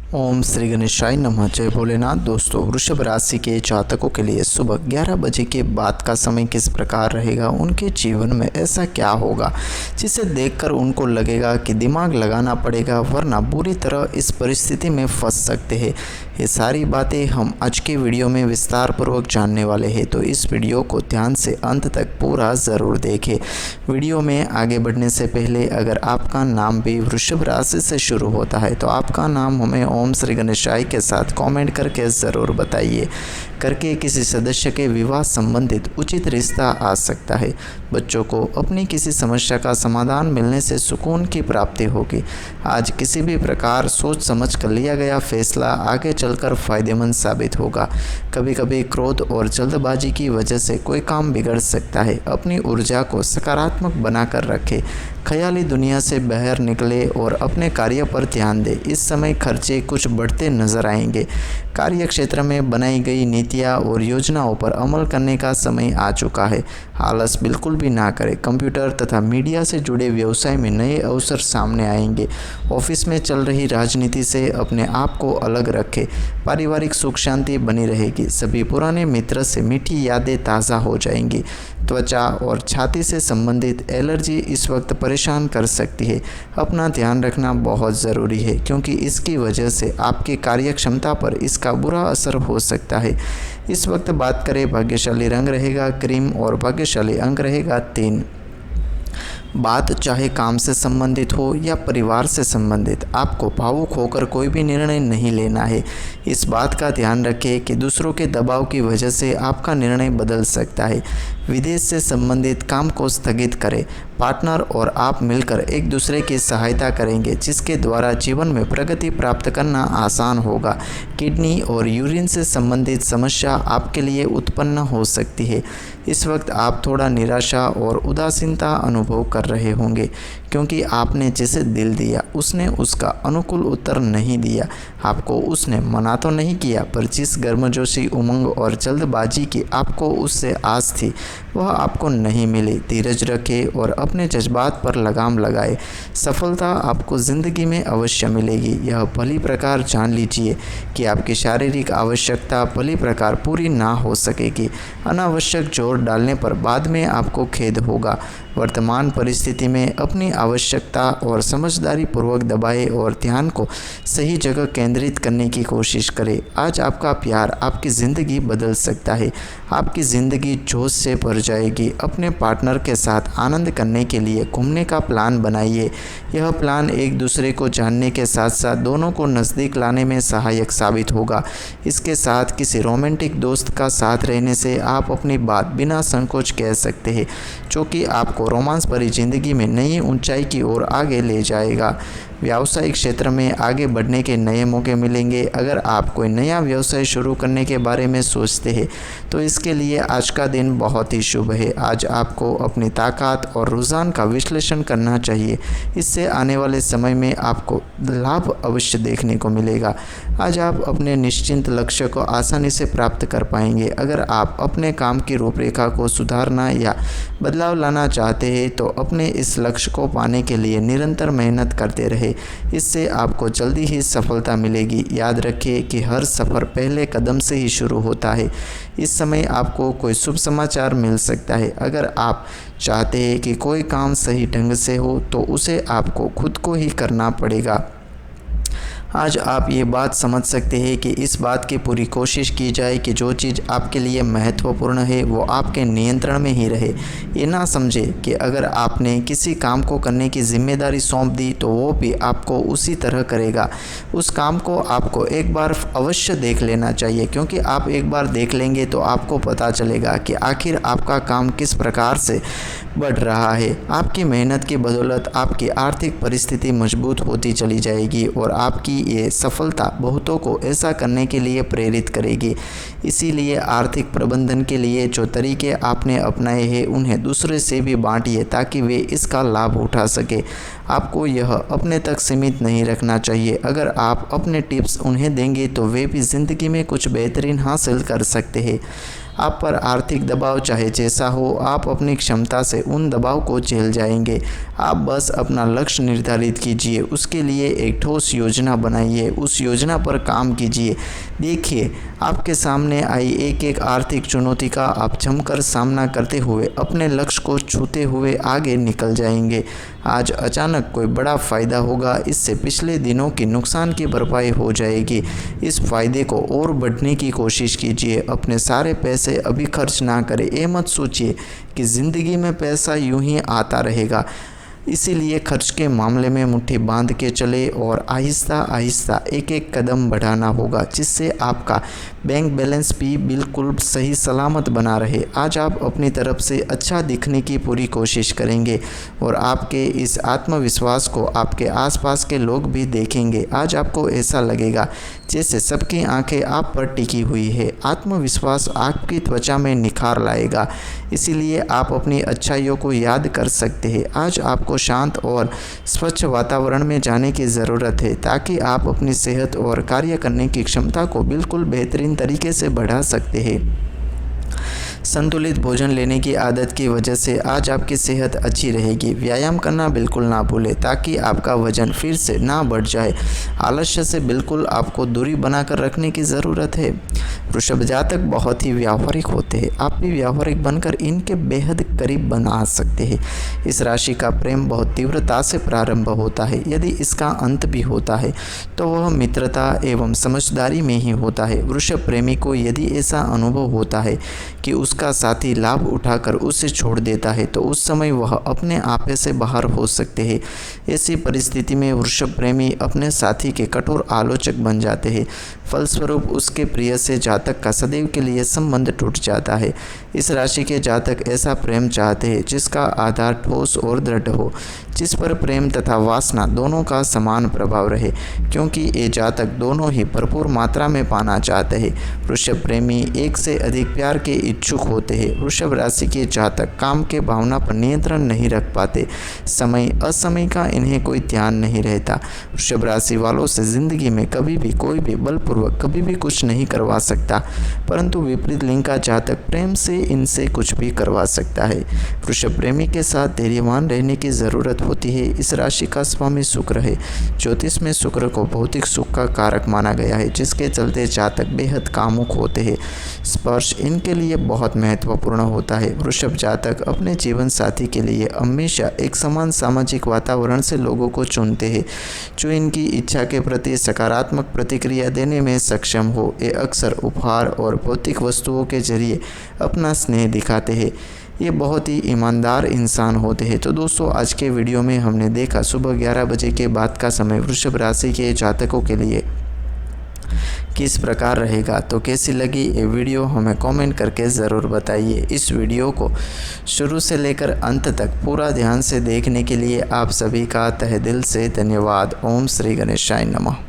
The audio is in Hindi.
ओम श्री गणेशाय नमः। जय भोलेनाथ। दोस्तों, वृषभ राशि के जातकों के लिए सुबह 11 बजे के बाद का समय किस प्रकार रहेगा, उनके जीवन में ऐसा क्या होगा जिसे देखकर उनको लगेगा कि दिमाग लगाना पड़ेगा, वरना बुरी तरह इस परिस्थिति में फंस सकते हैं। ये सारी बातें हम आज के वीडियो में विस्तार पूर्वक जानने वाले हैं, तो इस वीडियो को ध्यान से अंत तक पूरा ज़रूर देखें। वीडियो में आगे बढ़ने से पहले अगर आपका नाम भी वृषभ राशि से शुरू होता है तो आपका नाम हमें ओम श्री गणेशाय के साथ कमेंट करके ज़रूर बताइए। करके किसी सदस्य के विवाह संबंधित उचित रिश्ता आ सकता है। बच्चों को अपनी किसी समस्या का समाधान मिलने से सुकून की प्राप्ति होगी। आज किसी भी प्रकार सोच समझ कर लिया गया फैसला आगे चलकर फायदेमंद साबित होगा। कभी कभी क्रोध और जल्दबाजी की वजह से कोई काम बिगड़ सकता है। अपनी ऊर्जा को सकारात्मक बनाकर रखें, ख्याली दुनिया से बाहर निकले और अपने कार्य पर ध्यान दें। इस समय खर्चे कुछ बढ़ते नजर आएंगे। कार्य क्षेत्र में बनाई गई नीतियाँ और योजनाओं पर अमल करने का समय आ चुका है। आलस बिल्कुल भी ना करें। कंप्यूटर तथा मीडिया से जुड़े व्यवसाय में नए अवसर सामने आएंगे। ऑफिस में चल रही राजनीति से अपने आप को अलग रखें। पारिवारिक सुख शांति बनी रहेगी। सभी पुराने मित्र से मीठी यादें ताज़ा हो जाएंगी। त्वचा और छाती से संबंधित एलर्जी इस वक्त परेशान कर सकती है। अपना ध्यान रखना बहुत ज़रूरी है, क्योंकि इसकी वजह से आपकी कार्य क्षमता पर इसका बुरा असर हो सकता है। इस वक्त बात करें, भाग्यशाली रंग रहेगा क्रीम और भाग्यशाली अंक रहेगा 3। बात चाहे काम से संबंधित हो या परिवार से संबंधित, आपको भावुक होकर कोई भी निर्णय नहीं लेना है। इस बात का ध्यान रखें कि दूसरों के दबाव की वजह से आपका निर्णय बदल सकता है। विदेश से संबंधित काम को स्थगित करें। पार्टनर और आप मिलकर एक दूसरे की सहायता करेंगे, जिसके द्वारा जीवन में प्रगति प्राप्त करना आसान होगा। किडनी और यूरिन से संबंधित समस्या आपके लिए उत्पन्न हो सकती है। इस वक्त आप थोड़ा निराशा और उदासीनता अनुभव कर रहे होंगे, क्योंकि आपने जिसे दिल दिया उसने उसका अनुकूल उत्तर नहीं दिया। आपको उसने मना तो नहीं किया, पर जिस गर्मजोशी, उमंग और जल्दबाजी की आपको उससे आस थी वह आपको नहीं मिली। धीरज रखें और अपने जज्बात पर लगाम लगाए। सफलता आपको ज़िंदगी में अवश्य मिलेगी। यह भली प्रकार जान लीजिए कि आपकी शारीरिक आवश्यकता भली प्रकार पूरी ना हो सकेगी। अनावश्यक जोर डालने पर बाद में आपको खेद होगा। वर्तमान परिस्थिति में अपनी आवश्यकता और समझदारी पूर्वक दबाएं और ध्यान को सही जगह केंद्रित करने की कोशिश करें। आज आपका प्यार आपकी ज़िंदगी बदल सकता है। आपकी ज़िंदगी जोश से भर जाएगी। अपने पार्टनर के साथ आनंद करने के लिए घूमने का प्लान बनाइए। यह प्लान एक दूसरे को जानने के साथ साथ दोनों को नज़दीक लाने में सहायक साबित होगा। इसके साथ किसी रोमांटिक दोस्त का साथ रहने से आप अपनी बात बिना संकोच कह सकते हैं, जो कि आपको रोमांस भरी ज़िंदगी में नई ऊंचाई की ओर आगे ले जाएगा। व्यावसायिक क्षेत्र में आगे बढ़ने के नए मौके मिलेंगे। अगर आप कोई नया व्यवसाय शुरू करने के बारे में सोचते हैं तो इसके लिए आज का दिन बहुत ही शुभ है। आज आपको अपनी ताकत और रुझान का विश्लेषण करना चाहिए। इससे आने वाले समय में आपको लाभ अवश्य देखने को मिलेगा। आज आप अपने निश्चित लक्ष्य को आसानी से प्राप्त कर पाएंगे। अगर आप अपने काम की रूपरेखा को सुधारना या बदलाव लाना चाहते हैं तो अपने इस लक्ष्य को पाने के लिए निरंतर मेहनत करते रहें। इससे आपको जल्दी ही सफलता मिलेगी। याद रखिए कि हर सफ़र पहले कदम से ही शुरू होता है। इस समय आपको कोई शुभ समाचार मिल सकता है। अगर आप चाहते हैं कि कोई काम सही ढंग से हो तो उसे आपको खुद को ही करना पड़ेगा। आज आप ये बात समझ सकते हैं कि इस बात की पूरी कोशिश की जाए कि जो चीज़ आपके लिए महत्वपूर्ण है वो आपके नियंत्रण में ही रहे। ये ना समझे कि अगर आपने किसी काम को करने की जिम्मेदारी सौंप दी तो वो भी आपको उसी तरह करेगा। उस काम को आपको एक बार अवश्य देख लेना चाहिए, क्योंकि आप एक बार देख लेंगे तो आपको पता चलेगा कि आखिर आपका काम किस प्रकार से बढ़ रहा है। आपकी मेहनत की बदौलत आपकी आर्थिक परिस्थिति मजबूत होती चली जाएगी और आपकी ये सफलता बहुतों को ऐसा करने के लिए प्रेरित करेगी। इसीलिए आर्थिक प्रबंधन के लिए जो तरीके आपने अपनाए हैं उन्हें दूसरे से भी बांटिए, ताकि वे इसका लाभ उठा सके। आपको यह अपने तक सीमित नहीं रखना चाहिए। अगर आप अपने टिप्स उन्हें देंगे तो वे भी ज़िंदगी में कुछ बेहतरीन हासिल कर सकते हैं। आप पर आर्थिक दबाव चाहे जैसा हो, आप अपनी क्षमता से उन दबाव को झेल जाएंगे। आप बस अपना लक्ष्य निर्धारित कीजिए, उसके लिए एक ठोस योजना बनाइए, उस योजना पर काम कीजिए। देखिए, आपके सामने आई एक एक आर्थिक चुनौती का आप जमकर सामना करते हुए अपने लक्ष्य को छूते हुए आगे निकल जाएंगे। आज अचानक कोई बड़ा फ़ायदा होगा, इससे पिछले दिनों के नुकसान की भरपाई हो जाएगी। इस फ़ायदे को और बढ़ने की कोशिश कीजिए। अपने सारे पैसे अभी खर्च ना करें। ये मत सोचिए कि ज़िंदगी में पैसा यूं ही आता रहेगा। इसीलिए खर्च के मामले में मुट्ठी बांध के चले और आहिस्ता आहिस्ता एक एक कदम बढ़ाना होगा, जिससे आपका बैंक बैलेंस भी बिल्कुल सही सलामत बना रहे। आज आप अपनी तरफ से अच्छा दिखने की पूरी कोशिश करेंगे और आपके इस आत्मविश्वास को आपके आसपास के लोग भी देखेंगे। आज आपको ऐसा लगेगा जैसे सबकी आंखें आप पर टिकी हुई है। आत्मविश्वास आपकी त्वचा में निखार लाएगा, इसीलिए आप अपनी अच्छाइयों को याद कर सकते हैं। आज आपको शांत और स्वच्छ वातावरण में जाने की ज़रूरत है, ताकि आप अपनी सेहत और कार्य करने की क्षमता को बिल्कुल बेहतरीन तरीके से बढ़ा सकते हैं। संतुलित भोजन लेने की आदत की वजह से आज आपकी सेहत अच्छी रहेगी। व्यायाम करना बिल्कुल ना भूलें, ताकि आपका वजन फिर से ना बढ़ जाए। आलस्य से बिल्कुल आपको दूरी बनाकर रखने की ज़रूरत है। वृषभ जातक बहुत ही व्यावहारिक होते हैं। आप भी व्यावहारिक बनकर इनके बेहद करीब बना सकते हैं। इस राशि का प्रेम बहुत तीव्रता से प्रारंभ होता है। यदि इसका अंत भी होता है तो वह मित्रता एवं समझदारी में ही होता है। वृषभ प्रेमी को यदि ऐसा अनुभव होता है कि उसका साथी लाभ उठाकर उसे छोड़ देता है, तो उस समय वह अपने आपे से बाहर हो सकते हैं। ऐसी परिस्थिति में वृषभ प्रेमी अपने साथी के कठोर आलोचक बन जाते हैं। फलस्वरूप उसके प्रिय से जातक का सदैव के लिए संबंध टूट जाता है। इस राशि के जातक ऐसा प्रेम चाहते हैं जिसका आधार ठोस और दृढ़ हो, जिस पर प्रेम तथा वासना दोनों का समान प्रभाव रहे, क्योंकि ये जातक दोनों ही भरपूर मात्रा में पाना चाहते हैं। वृषभ प्रेमी एक से अधिक प्यार के इच्छुक होते हैं। वृषभ राशि के जातक काम के भावना पर नियंत्रण नहीं रख पाते। समय असमय का इन्हें कोई ध्यान नहीं रहता। वृषभ राशि वालों से ज़िंदगी में कभी भी कोई भी बलपूर्वक कभी भी कुछ नहीं करवा सकता, परंतु विपरीत लिंग का जातक प्रेम से इनसे कुछ भी करवा सकता है। वृषभ प्रेमी के साथ धैर्यवान रहने की ज़रूरत होती है। इस राशि का स्वामी शुक्र है। ज्योतिष में शुक्र को भौतिक सुख का कारक माना गया है, जिसके चलते जातक बेहद कामुक होते हैं। स्पर्श इनके लिए बहुत महत्वपूर्ण होता है। वृषभ जातक अपने जीवन साथी के लिए हमेशा एक समान सामाजिक वातावरण से लोगों को चुनते हैं, जो इनकी इच्छा के प्रति सकारात्मक प्रतिक्रिया देने में सक्षम हो। ये अक्सर उपहार और भौतिक वस्तुओं के जरिए अपना स्नेह दिखाते हैं। ये बहुत ही ईमानदार इंसान होते हैं। तो दोस्तों, आज के वीडियो में हमने देखा सुबह 11 बजे के बाद का समय वृषभ राशि के जातकों के लिए किस प्रकार रहेगा। तो कैसी लगी ये वीडियो हमें कमेंट करके ज़रूर बताइए। इस वीडियो को शुरू से लेकर अंत तक पूरा ध्यान से देखने के लिए आप सभी का तहे दिल से धन्यवाद। ओम श्री गणेशाय नमः।